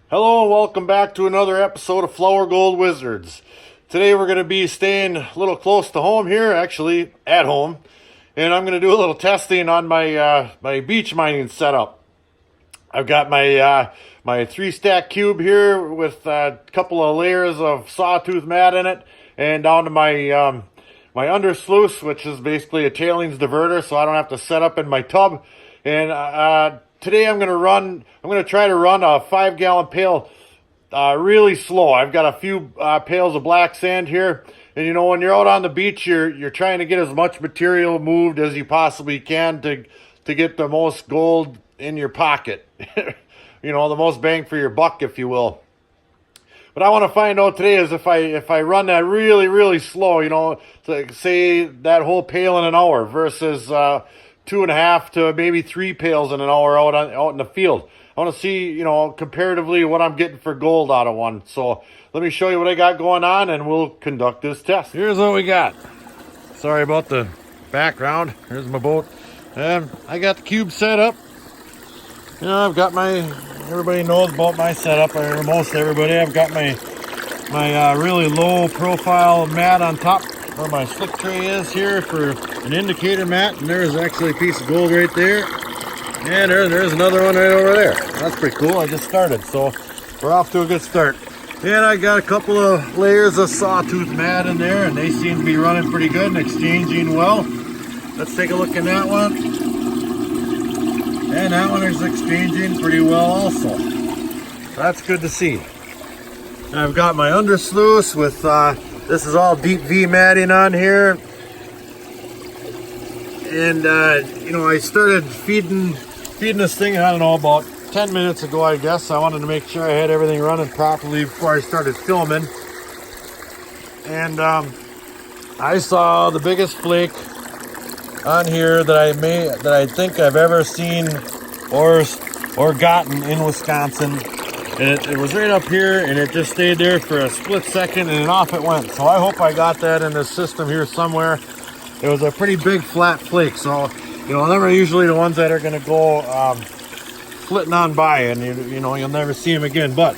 Hello and welcome back to another episode of Flower Gold Wizards. Today we're going to be staying a little close to home here, actually at home, and I'm going to do a little testing on my beach mining setup. I've got my 3-stack cube here with a couple of layers of Sawtooth mat in it, and down to my under sluice, which is basically a tailings diverter, so I don't have to set up in my tub. And today I'm going to try to run a 5-gallon pail really slow. I've got a few pails of black sand here. And you know, when you're out on the beach, you're trying to get as much material moved as you possibly can to get the most gold in your pocket. You know, the most bang for your buck, if you will. But I want to find out today is if I run that really, really slow, you know, to say that whole pail in an hour versus 2.5 to maybe 3 pails in an hour out in the field. I want to see, you know, comparatively what I'm getting for gold out of one. So let me show you what I got going on and we'll conduct this test. Here's what we got. Sorry about the background. Here's my boat. I got the cube set up. You know, I've got everybody knows about my setup, or most everybody. I've got my really low profile mat on top where my slick tray is here for an indicator mat, and there's actually a piece of gold right there, and there's another one right over there. That's pretty cool. I just started, so we're off to a good start. And I got a couple of layers of Sawtooth mat in there, and they seem to be running pretty good and exchanging well. Let's take a look at that one. And that one is exchanging pretty well also. That's good to see. I've got my under sluice with this is all deep V matting on here. And you know, I started feeding this thing, I don't know, about 10 minutes ago, I guess. I wanted to make sure I had everything running properly before I started filming. And I saw the biggest flake on here that I think I've ever seen or gotten in Wisconsin. And it was right up here, and it just stayed there for a split second, and then off it went. So I hope I got that in this system here somewhere. It was a pretty big flat flake, so you know, them are usually the ones that are going to go flitting on by, and you know, you'll never see them again. But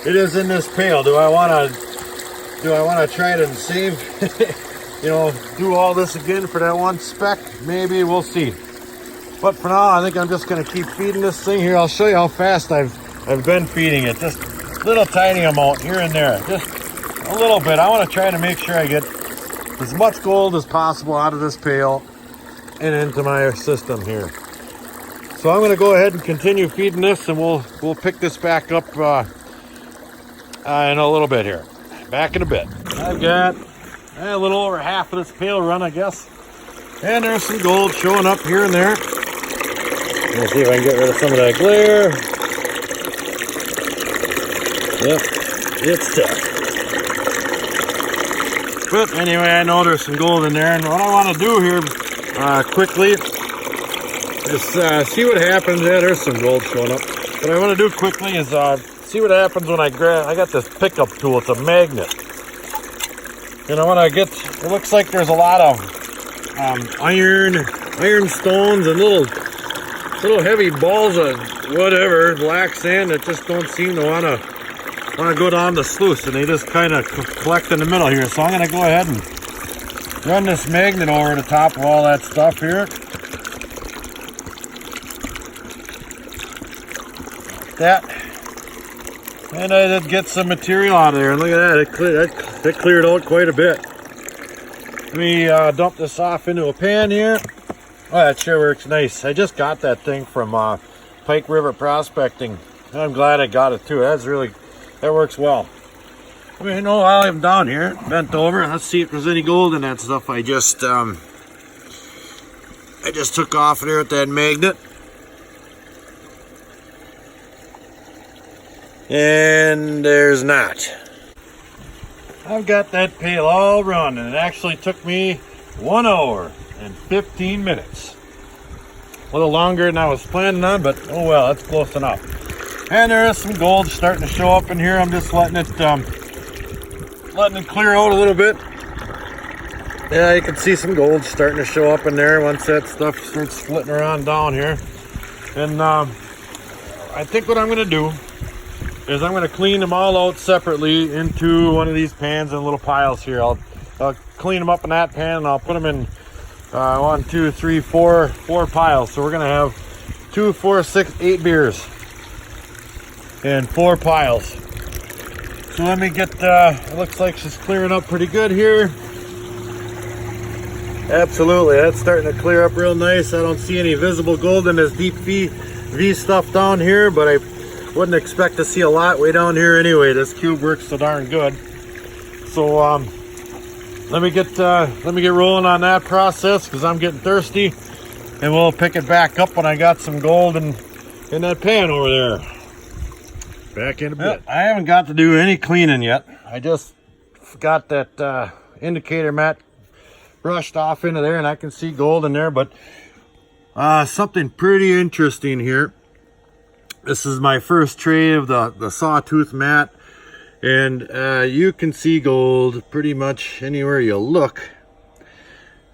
it is in this pail. Do I want to try it and save? You know, do all this again for that one speck? Maybe, we'll see. But for now, I think I'm just going to keep feeding this thing here. I'll show you how fast I've been feeding it. Just a little tiny amount here and there. Just a little bit. I want to try to make sure I get as much gold as possible out of this pail and into my system here. So I'm going to go ahead and continue feeding this, and we'll pick this back up in a little bit here. Back in a bit. I've got a little over half of this pail run, I guess. And there's some gold showing up here and there. Let's see if I can get rid of some of that glare. Yep, it's tough. But anyway, I know there's some gold in there. And what I want to do here quickly is see what happens. Yeah, there's some gold showing up. What I want to do quickly is see what happens when I got this pickup tool. It's a magnet. You know, when I get, it looks like there's a lot of iron stones and little heavy balls of whatever, black sand that just don't seem to want to go down the sluice, and they just kind of collect in the middle here. So I'm going to go ahead and run this magnet over the top of all that stuff here. Like that. And I did get some material out of there, and look at that, it cleared out quite a bit. Let me dump this off into a pan here. Oh, that sure works nice. I just got that thing from Pike River Prospecting. I'm glad I got it too. That works well. I mean, while I'm down here, bent over, let's see if there's any gold in that stuff I just took off there with that magnet. And there's not. I've got that pail all run, and it actually took me 1 hour and 15 minutes. A little longer than I was planning on, but oh well, that's close enough. And there is some gold starting to show up in here. I'm just letting it clear out a little bit. Yeah, you can see some gold starting to show up in there once that stuff starts flitting around down here. And I think what I'm going to do is I'm going to clean them all out separately into one of these pans in little piles here. I'll clean them up in that pan and I'll put them in 1, 2, 3, 4 piles. So we're going to have 2, 4, 6, 8 beers in 4 piles. So let me get, it looks like she's clearing up pretty good here. Absolutely, that's starting to clear up real nice. I don't see any visible gold in this deep V stuff down here, but I wouldn't expect to see a lot way down here anyway. This cube works so darn good. So let me get rolling on that process because I'm getting thirsty, and we'll pick it back up when I got some gold in that pan over there. Back in a bit. I haven't got to do any cleaning yet. I just got that indicator mat brushed off into there, and I can see gold in there, but something pretty interesting here. This is my first tray of the Sawtooth mat, and you can see gold pretty much anywhere you look.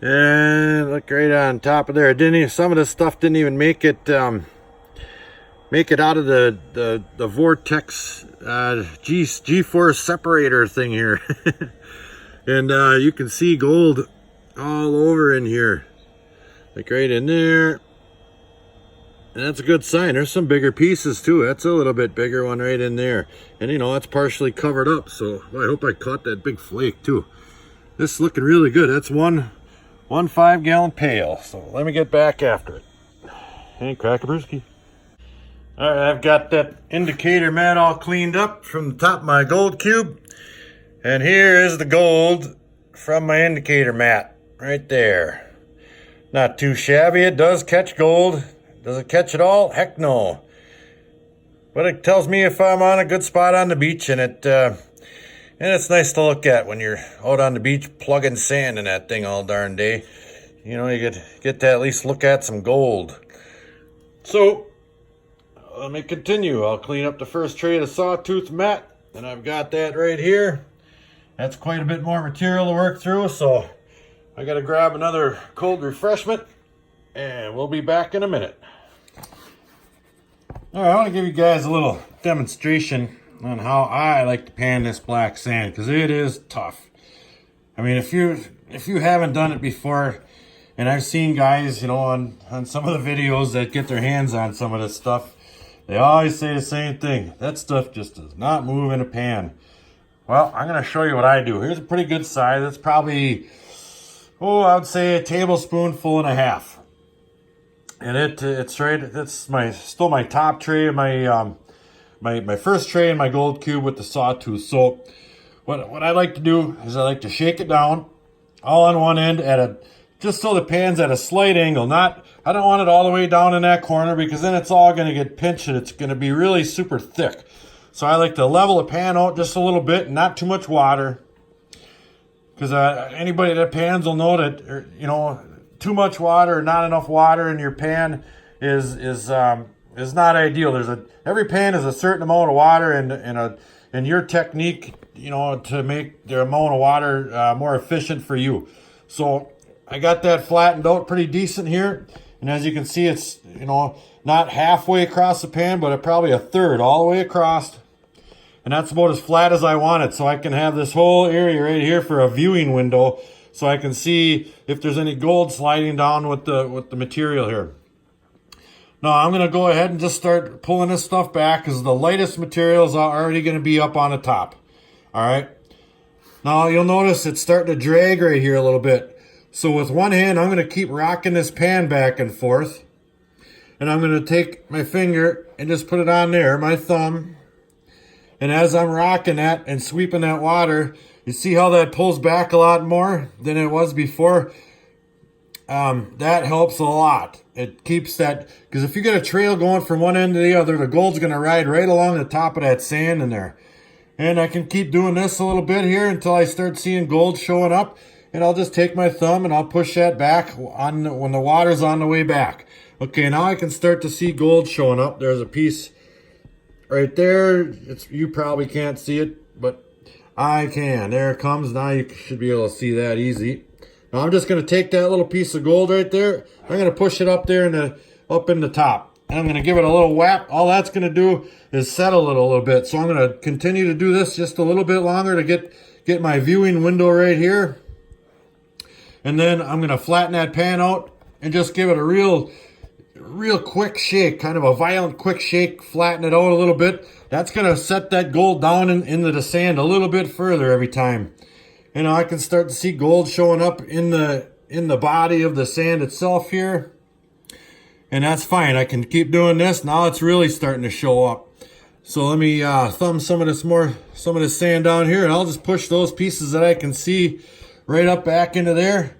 And look right on top of there. Some of this stuff didn't even make it out of the vortex G-force separator thing here. And you can see gold all over in here, like right in there, and that's a good sign. There's some bigger pieces too. That's a little bit bigger one right in there, and you know, that's partially covered up, so well, I hope I caught that big flake too. This is looking really good. That's one 5-gallon pail. So let me get back after it. Hey, Crackabrewski. All right, I've got that indicator mat all cleaned up from the top of my gold cube, and here is the gold from my indicator mat. Right there. Not too shabby. It does catch gold. Does it catch it all? Heck no. But it tells me if I'm on a good spot on the beach, and it's nice to look at when you're out on the beach plugging sand in that thing all darn day. You know, you get to at least look at some gold. So let me continue. I'll clean up the first tray of the Sawtooth mat, and I've got that right here. That's quite a bit more material to work through, so I gotta grab another cold refreshment, and we'll be back in a minute. All right, I want to give you guys a little demonstration on how I like to pan this black sand, because it is tough. I mean, if you haven't done it before, and I've seen guys, you know, on some of the videos that get their hands on some of this stuff, they always say the same thing. That stuff just does not move in a pan. Well, I'm going to show you what I do. Here's a pretty good size. It's probably, I would say a tablespoonful and a half. And it's right. That's still my top tray of my first tray in my gold cube with the Sawtooth. So what I like to do is I like to shake it down all on one end just so the pan's at a slight angle. I don't want it all the way down in that corner, because then it's all going to get pinched and it's going to be really super thick. So I like to level the pan out just a little bit, and not too much water, because anybody that pans will know that, you know, too much water or not enough water in your pan is not ideal. Every pan is a certain amount of water, and your technique, you know, to make the amount of water more efficient for you. So I got that flattened out pretty decent here, and as you can see, it's, you know, not halfway across the pan, but probably a third all the way across. And that's about as flat as I want it, so I can have this whole area right here for a viewing window, so I can see if there's any gold sliding down with the material here. Now I'm going to go ahead and just start pulling this stuff back, because the lightest materials are already going to be up on the top. All right. Now you'll notice it's starting to drag right here a little bit. So with one hand, I'm going to keep rocking this pan back and forth. And I'm going to take my finger and just put it on there, my thumb. And as I'm rocking that and sweeping that water, you see how that pulls back a lot more than it was before? That helps a lot. It keeps that, because if you get a trail going from one end to the other, the gold's going to ride right along the top of that sand in there. And I can keep doing this a little bit here until I start seeing gold showing up. And I'll just take my thumb and I'll push that back when the water's on the way back. Okay, now I can start to see gold showing up. There's a piece right there. You probably can't see it, but I can. There it comes. Now you should be able to see that easy. Now I'm just going to take that little piece of gold right there. I'm going to push it up there up in the top. and I'm going to give it a little whap. All that's going to do is settle it a little bit. So I'm going to continue to do this just a little bit longer to get my viewing window right here. And then I'm going to flatten that pan out and just give it a real quick shake, kind of a violent quick shake, flatten it out a little bit. That's going to set that gold down into the sand a little bit further every time. You know, I can start to see gold showing up in the body of the sand itself here. And that's fine. I can keep doing this. Now it's really starting to show up. So let me thumb some of this sand down here, and I'll just push those pieces that I can see right up back into there.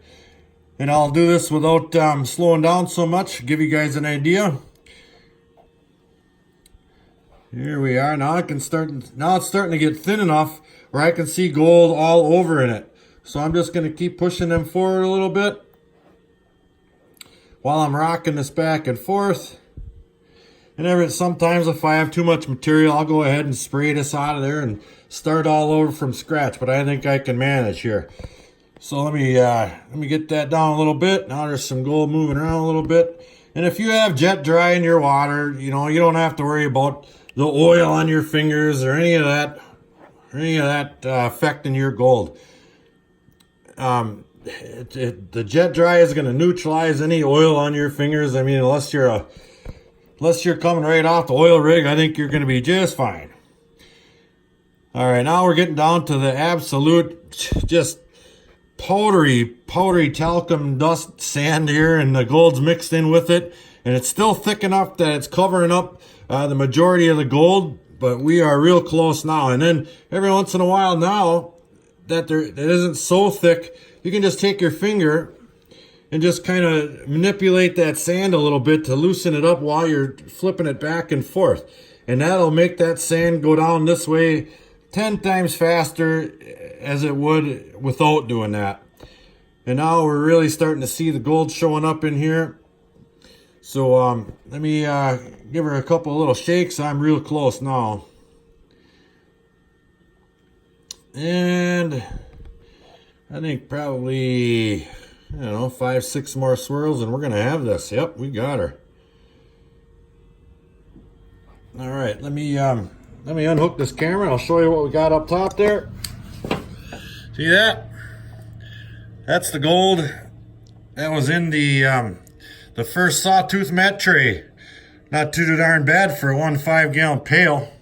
And I'll do this without slowing down so much, give you guys an idea. Here we are. Now it's starting to get thin enough where I can see gold all over in it. So I'm just going to keep pushing them forward a little bit while I'm rocking this back and forth. And sometimes if I have too much material, I'll go ahead and spray this out of there and start all over from scratch. But I think I can manage here. So let me get that down a little bit. Now there's some gold moving around a little bit. And if you have jet dry in your water, you know, you don't have to worry about the oil on your fingers or any of that affecting your gold. The jet dry is going to neutralize any oil on your fingers. I mean, unless you're coming right off the oil rig, I think you're going to be just fine. All right, now we're getting down to the absolute just powdery talcum dust sand here, and the gold's mixed in with it, and it's still thick enough that it's covering up the majority of the gold, but we are real close now. And then every once in a while now that it isn't so thick, you can just take your finger and just kind of manipulate that sand a little bit to loosen it up while you're flipping it back and forth. And that'll make that sand go down this way 10 times faster as it would without doing that. And now we're really starting to see the gold showing up in here. So let me give her a couple of little shakes. I'm real close now. And I think probably, 5-6 more swirls and we're going to have this. Yep, we got her. All right, let me unhook this camera and I'll show you what we got up top there. See that? That's the gold that was in the first Sawtooth mat tray. Not too darn bad for a 1 5-gallon pail.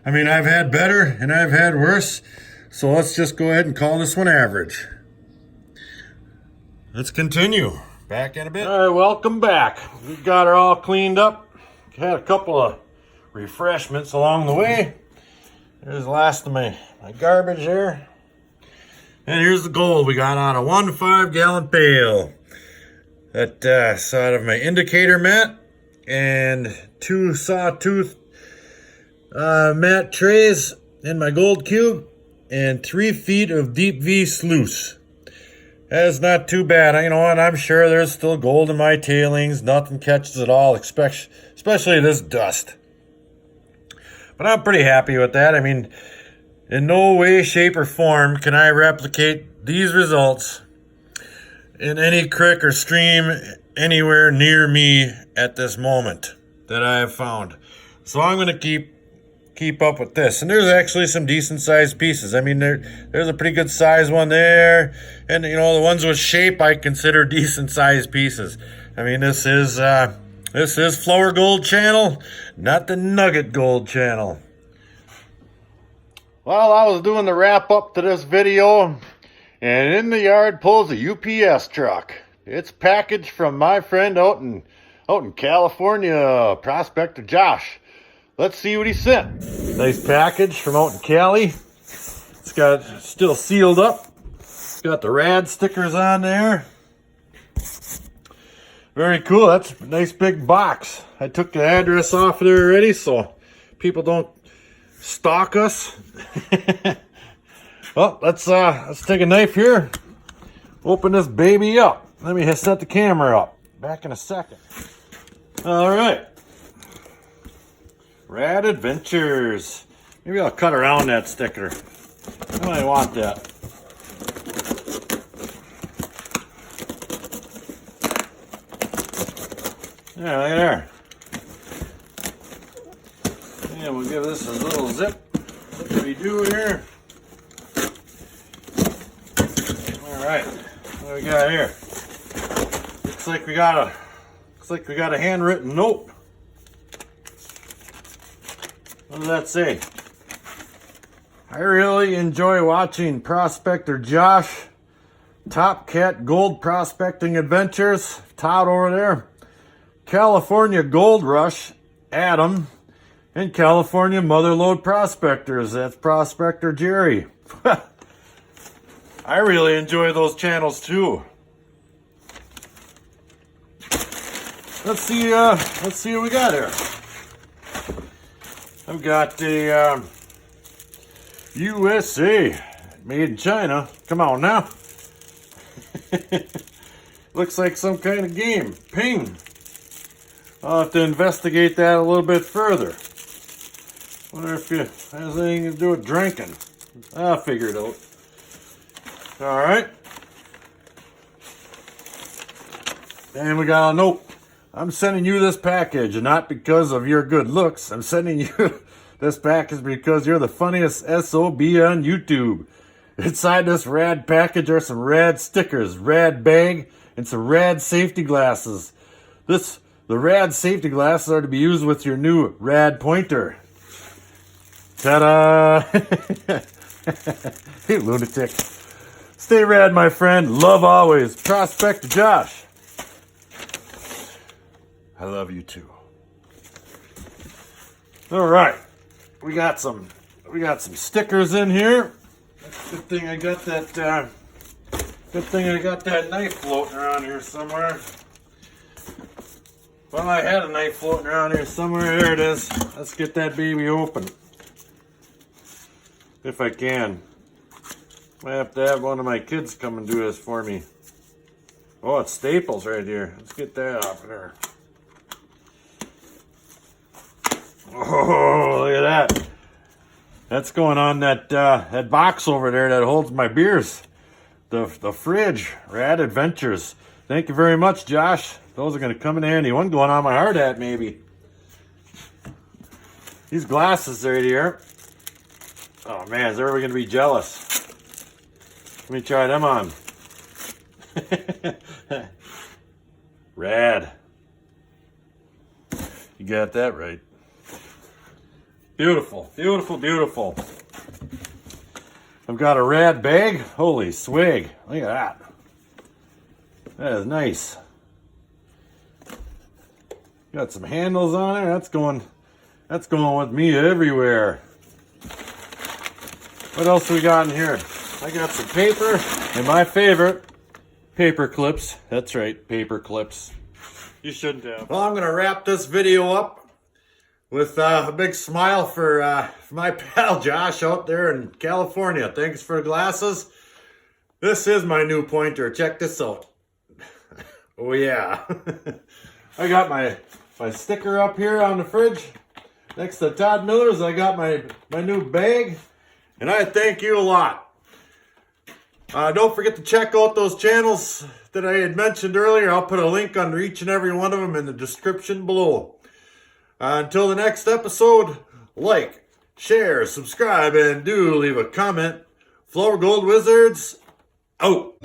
I mean, I've had better and I've had worse. So let's just go ahead and call this one average. Let's continue. Back in a bit. All right, welcome back. We got her all cleaned up. Had a couple of refreshments along the way. There's the last of my garbage there. And here's the gold we got on a 1 5-gallon pail. That's out of my indicator mat and 2 Sawtooth mat trays in my gold cube and 3 feet of deep V sluice. That's not too bad. You know, and I'm sure there's still gold in my tailings. Nothing catches it all, especially this dust. But I'm pretty happy with that. I mean, in no way, shape, or form can I replicate these results in any creek or stream anywhere near me at this moment that I have found. So I'm going to keep up with this. And there's actually some decent sized pieces. I mean, there's a pretty good size one there. And, the ones with shape I consider decent sized pieces. I mean, this is Flour Gold Channel, not the Nugget Gold Channel. Well, I was doing the wrap up to this video, and in the yard pulls a UPS truck. It's packaged from my friend out in California, Prospector Josh. Let's see what he sent. Nice package from out in Cali. It's still sealed up. It's got the rad stickers on there. Very cool. That's a nice big box. I took the address off of there already so people don't stalk us. Well, let's take a knife here. Open this baby up. Let me set the camera up. Back in a second. All right. Rad Adventures. Maybe I'll cut around that sticker. I might want that. Yeah, look at there. Yeah, we'll give this a little zip. What do we do here? All right, what do we got here? Looks like we got a handwritten note. What does that say? I really enjoy watching Prospector Josh, Top Cat Gold Prospecting Adventures, Todd over there, California Gold Rush, Adam, and California Motherlode Prospectors. That's Prospector Jerry. I really enjoy those channels too. Let's see what we got here. I've got a USA made in China. Come on now. Looks like some kind of game. Ping. I'll have to investigate that a little bit further. Wonder if it has anything to do with drinking. I'll figure it out. All right. And we got a note. I'm sending you this package, and not because of your good looks. I'm sending you this package because you're the funniest SOB on YouTube. Inside this rad package are some rad stickers, rad bag, and some rad safety glasses. The rad safety glasses are to be used with your new rad pointer. Ta-da! Hey, lunatic. Stay rad, my friend. Love always. Prospector Josh. I love you too. All right, we got some stickers in here. Good thing I got that. Good thing I got that knife floating around here somewhere. Well, I had a knife floating around here somewhere. There it is. Let's get that baby open. If I can. I have to have one of my kids come and do this for me. Oh, it's staples right here. Let's get that off of there. Oh, look at that. That's going on that box over there that holds my beers. The fridge. Rad Adventures. Thank you very much, Josh. Those are going to come in handy. One going on my hard hat, maybe. These glasses right here. Oh, man, is everybody going to be jealous? Let me try them on. Rad. You got that right. Beautiful, beautiful, beautiful. I've got a rad bag. Holy swig. Look at that. That is nice. Got some handles on it. That's going with me everywhere. What else we got in here? I got some paper and my favorite, paper clips. That's right, paper clips. You shouldn't have. Well, I'm going to wrap this video up with a big smile for my pal Josh out there in California. Thanks for the glasses. This is my new pointer. Check this out. Oh yeah. I got my sticker up here on the fridge. Next to Todd Miller's, I got my new bag. And I thank you a lot. Don't forget to check out those channels that I had mentioned earlier. I'll put a link under each and every one of them in the description below. Until the next episode, like, share, subscribe, and do leave a comment. Flower Gold Wizards, out.